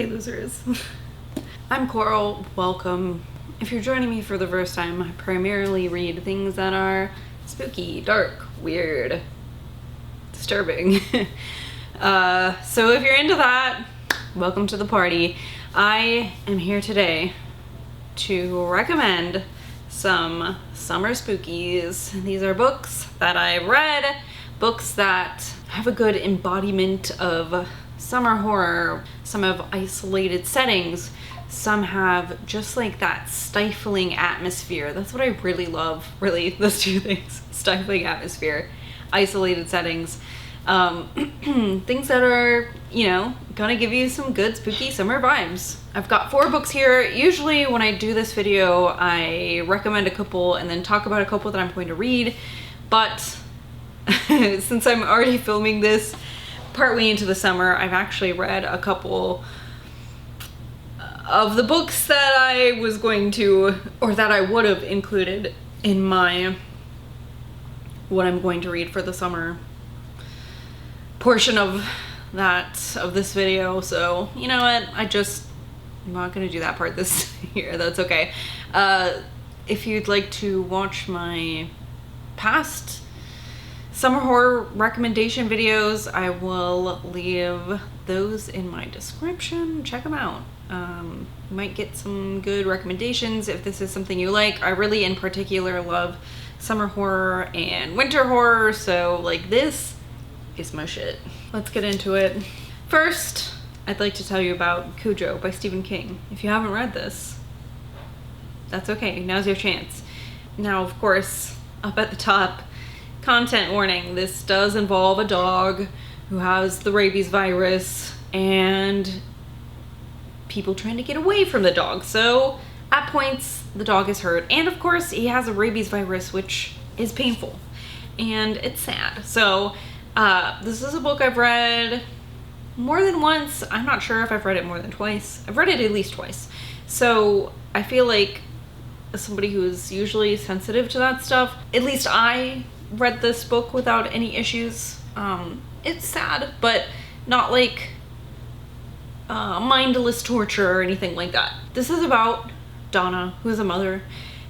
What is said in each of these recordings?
Hey losers. I'm Coral, welcome. If you're joining me for the first time, I primarily read things that are spooky, dark, weird, disturbing. So if you're into that, welcome to the party. I am here today to recommend some summer spookies. These are books that I've read, books that have a good embodiment of summer horror. Some have isolated settings, some have just like that stifling atmosphere. That's what I really love, really, those two things. Stifling atmosphere, isolated settings. Things that are, you know, gonna give you some good spooky summer vibes. I've got 4 books here. Usually when I do this video, I recommend a couple and then talk about a couple that I'm going to read. But since I'm already filming this partway into the summer, I've actually read a couple of the books that I was going to, or that I would have included in my what I'm going to read for the summer portion of this video. So you know what, I'm not gonna do that part this year. That's okay. If you'd like to watch my past summer horror recommendation videos, I will leave those in my description. Check them out. You might get some good recommendations if this is something you like. I really in particular love summer horror and winter horror, so like this is my shit. Let's get into it. First, I'd like to tell you about Cujo by Stephen King. If you haven't read this, that's okay, now's your chance. Now, of course, up at the top, content warning, this does involve a dog who has the rabies virus and people trying to get away from the dog. So at points, the dog is hurt. And of course, he has a rabies virus, which is painful and it's sad. So this is a book I've read more than once. I'm not sure if I've read it more than twice. I've read it at least twice. So I feel like as somebody who is usually sensitive to that stuff, at least I read this book without any issues. It's sad, but not like mindless torture or anything like that. This is about Donna, who is a mother,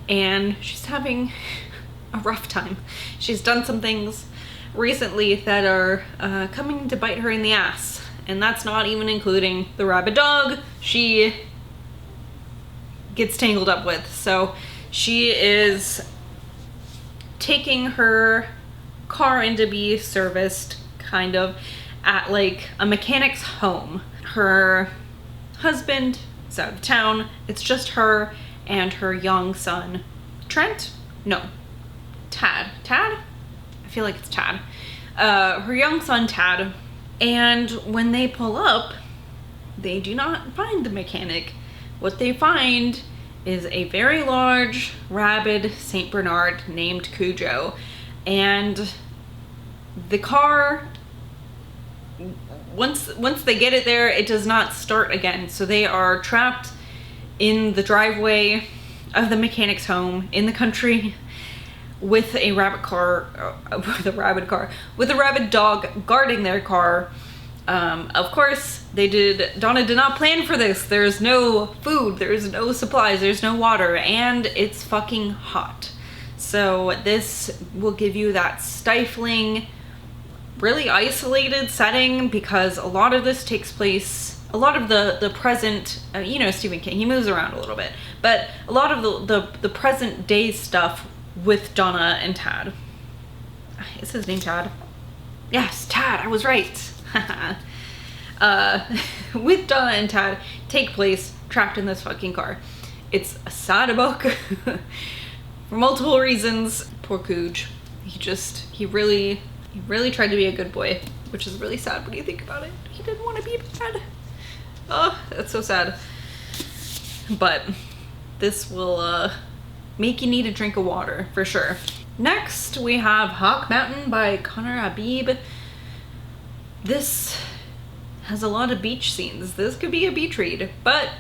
and she's having a rough time. She's done some things recently that are coming to bite her in the ass, and that's not even including the rabid dog she gets tangled up with. So she is taking her car in to be serviced, kind of, at like a mechanic's home. Her husband is out of town. It's just her and her young son, Trent? No, Tad. Tad? I feel like it's Tad. Her young son, Tad. And when they pull up, they do not find the mechanic. What they find is a very large, rabid Saint Bernard named Cujo. And the car, once they get it there, it does not start again. So they are trapped in the driveway of the mechanic's home in the country with a rabid dog guarding their car. Of course, Donna did not plan for this. There's no food, there's no supplies, there's no water, and it's fucking hot. So this will give you that stifling, really isolated setting, because a lot of this takes place, a lot of the present, you know, Stephen King, he moves around a little bit, but a lot of the present day stuff with Donna and Tad. Is his name Tad? Yes, Tad, I was right. With Donna and Tad take place trapped in this fucking car. It's a sad book for multiple reasons. Poor Cujo. He really tried to be a good boy, which is really sad when you think about it. He didn't want to be bad. Oh, that's so sad. But this will make you need a drink of water for sure. Next, we have Hawk Mountain by Habib. This has a lot of beach scenes. This could be a beach read, but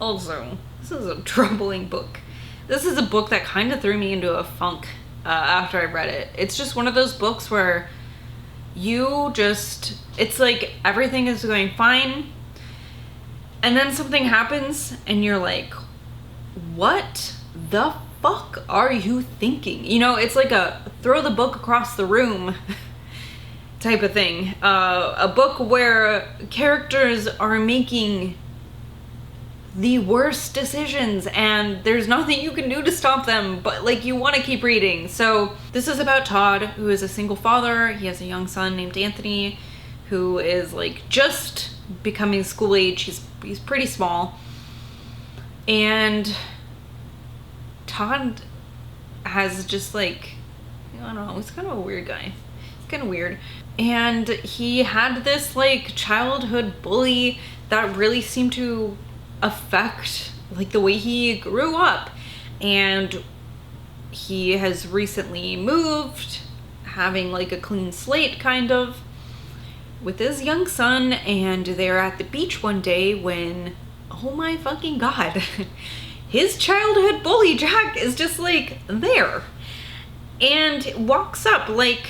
also, this is a troubling book. This is a book that kind of threw me into a funk after I read it. It's just one of those books where it's like everything is going fine, And then something happens and you're like, what the fuck are you thinking? You know, it's like a throw the book across the room type of thing. A book where characters are making the worst decisions and there's nothing you can do to stop them, but like you want to keep reading. So this is about Todd, who is a single father. He has a young son named Anthony, who is like just becoming school age. He's pretty small. And Todd has just like, I don't know, he's kind of a weird guy. He's kind of weird. And he had this like childhood bully that really seemed to affect like the way he grew up. And he has recently moved, having like a clean slate kind of, with his young son, and they're at the beach one day when, oh my fucking god, his childhood bully Jack is just like there and walks up like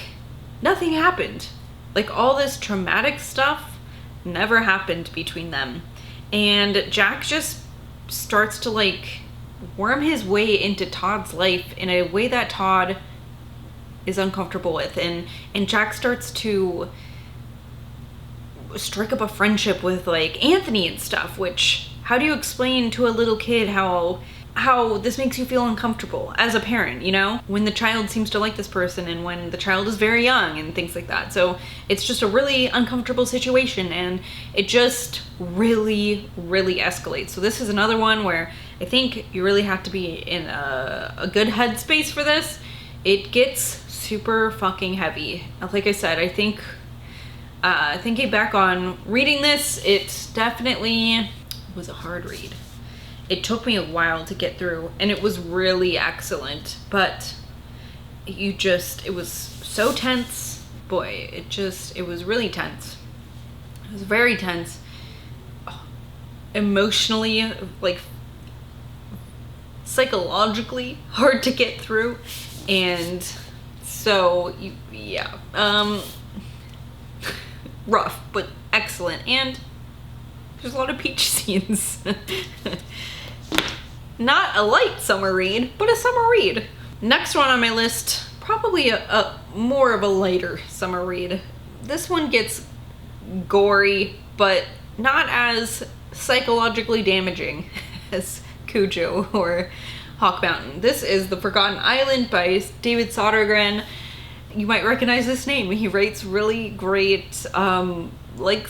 nothing happened. Like all this traumatic stuff never happened between them. And Jack just starts to like worm his way into Todd's life in a way that Todd is uncomfortable with. And Jack starts to strike up a friendship with like Anthony and stuff, which, how do you explain to a little kid how this makes you feel uncomfortable as a parent, you know, when the child seems to like this person and when the child is very young and things like that. So it's just a really uncomfortable situation, and it just really escalates. So this is another one where I think you really have to be in a good headspace for this. It gets super fucking heavy. Like I said, I think thinking back on reading this, it definitely was a hard read. It took me a while to get through, and it was really excellent, but it was so tense. Boy, it was really tense. It was very tense. Emotionally, like, psychologically hard to get through, and so, yeah. Rough, but excellent, and there's a lot of peach scenes. Not a light summer read, but a summer read. Next one on my list, probably a more of a lighter summer read. This one gets gory, but not as psychologically damaging as Cujo or Hawk Mountain. This is The Forgotten Island by David Sodergren. You might recognize this name. He writes really great like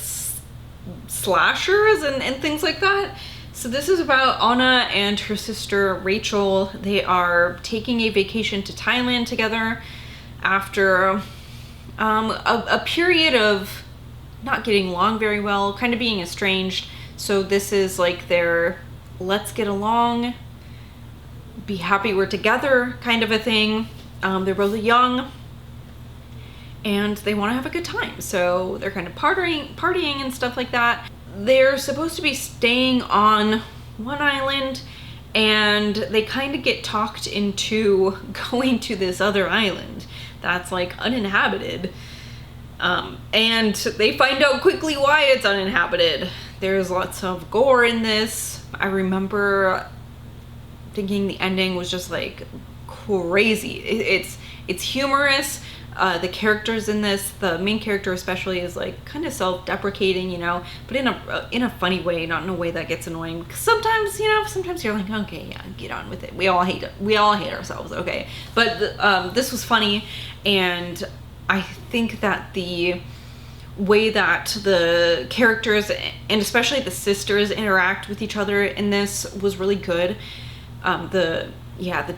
slashers and things like that. So this is about Anna and her sister Rachel. They are taking a vacation to Thailand together after a period of not getting along very well, kind of being estranged. So this is like their let's get along, be happy we're together kind of a thing. They're both young and they want to have a good time. So they're kind of partying and stuff like that. They're supposed to be staying on one island, and they kind of get talked into going to this other island that's like uninhabited. And they find out quickly why it's uninhabited. There's lots of gore in this. I remember thinking the ending was just like crazy. It's humorous. The characters in this, the main character especially, is like kind of self-deprecating, you know, but in a funny way, not in a way that gets annoying. Because sometimes, you know, sometimes you're like, okay, yeah, get on with it. We all hate ourselves, okay. But this was funny, and I think that the way that the characters and especially the sisters interact with each other in this was really good. The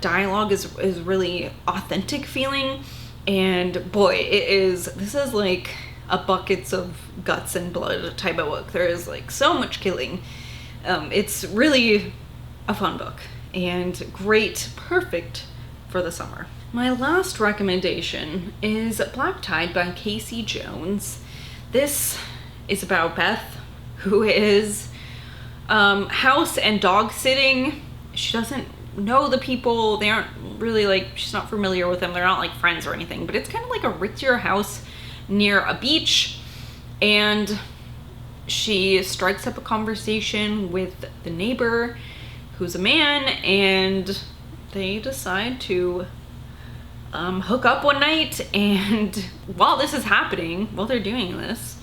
dialogue is really authentic feeling. And boy, this is like a buckets of guts and blood type of book. There is like so much killing. It's really a fun book and great, perfect for the summer. My last recommendation is Black Tide by Casey Jones. This is about Beth, who is house and dog sitting. She doesn't know the people. They aren't really like, she's not familiar with them. They're not like friends or anything, but it's kind of like a ritzier house near a beach, and she strikes up a conversation with the neighbor, who's a man, and they decide to hook up one night. And while this is happening, while they're doing this,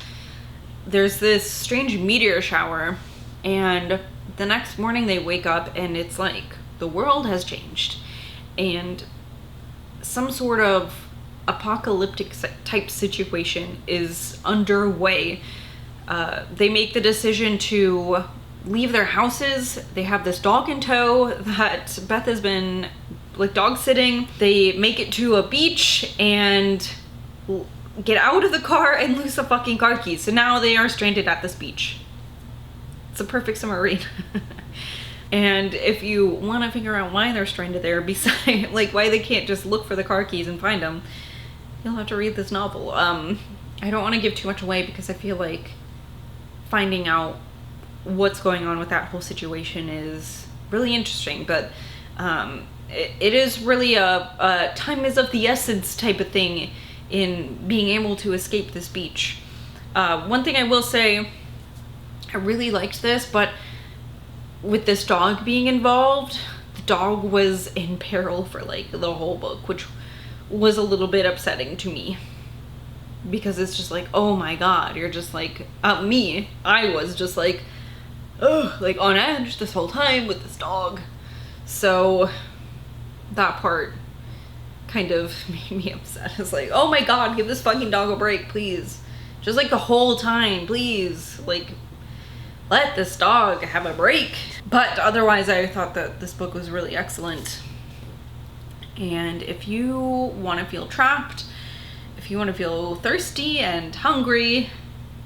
there's this strange meteor shower, and the next morning they wake up and it's like the world has changed and some sort of apocalyptic type situation is underway. They make the decision to leave their houses. They have this dog in tow that Beth has been like dog sitting. They make it to a beach and get out of the car and lose the fucking car keys. So now they are stranded at this beach. It's a perfect summer read. And if you want to figure out why they're stranded there, besides like why they can't just look for the car keys and find them, you'll have to read this novel. I don't want to give too much away because I feel like finding out what's going on with that whole situation is really interesting, but it is really a time is of the essence type of thing in being able to escape this beach. One thing I will say, I really liked this, but with this dog being involved, the dog was in peril for like the whole book, which was a little bit upsetting to me, because it's just like, oh my god, you're just like, I was just like, ugh, like on edge this whole time with this dog. So that part kind of made me upset. It's like, oh my god, give this fucking dog a break, please. Just like the whole time, please. Like, let this dog have a break. But otherwise, I thought that this book was really excellent. And if you want to feel trapped, if you want to feel thirsty and hungry,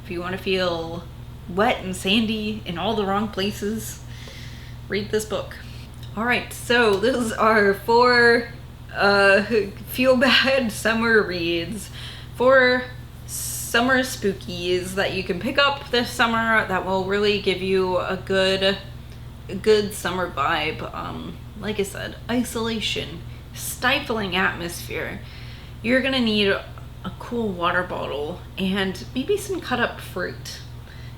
if you want to feel wet and sandy in all the wrong places, read this book. All right, so those are 4 feel bad summer reads, 4 summer spookies that you can pick up this summer that will really give you a good summer vibe. Like I said, isolation, stifling atmosphere. You're gonna need a cool water bottle and maybe some cut up fruit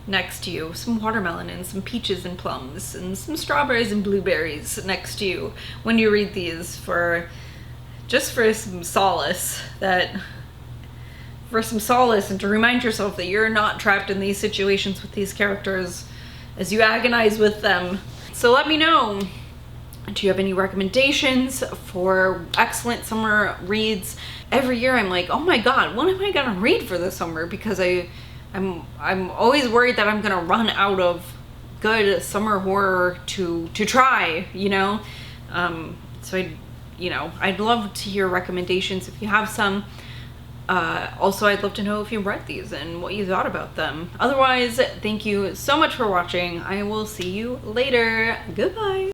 next to you, some watermelon and some peaches and plums and some strawberries and blueberries next to you when you read these, for some solace, and to remind yourself that you're not trapped in these situations with these characters as you agonize with them. So let me know, do you have any recommendations for excellent summer reads? Every year I'm like, oh my god, what am I gonna read for this summer? Because I'm always worried that I'm gonna run out of good summer horror to try, you know? So I'd love to hear recommendations if you have some. Also, I'd love to know if you read these and what you thought about them. Otherwise, thank you so much for watching. I will see you later. Goodbye.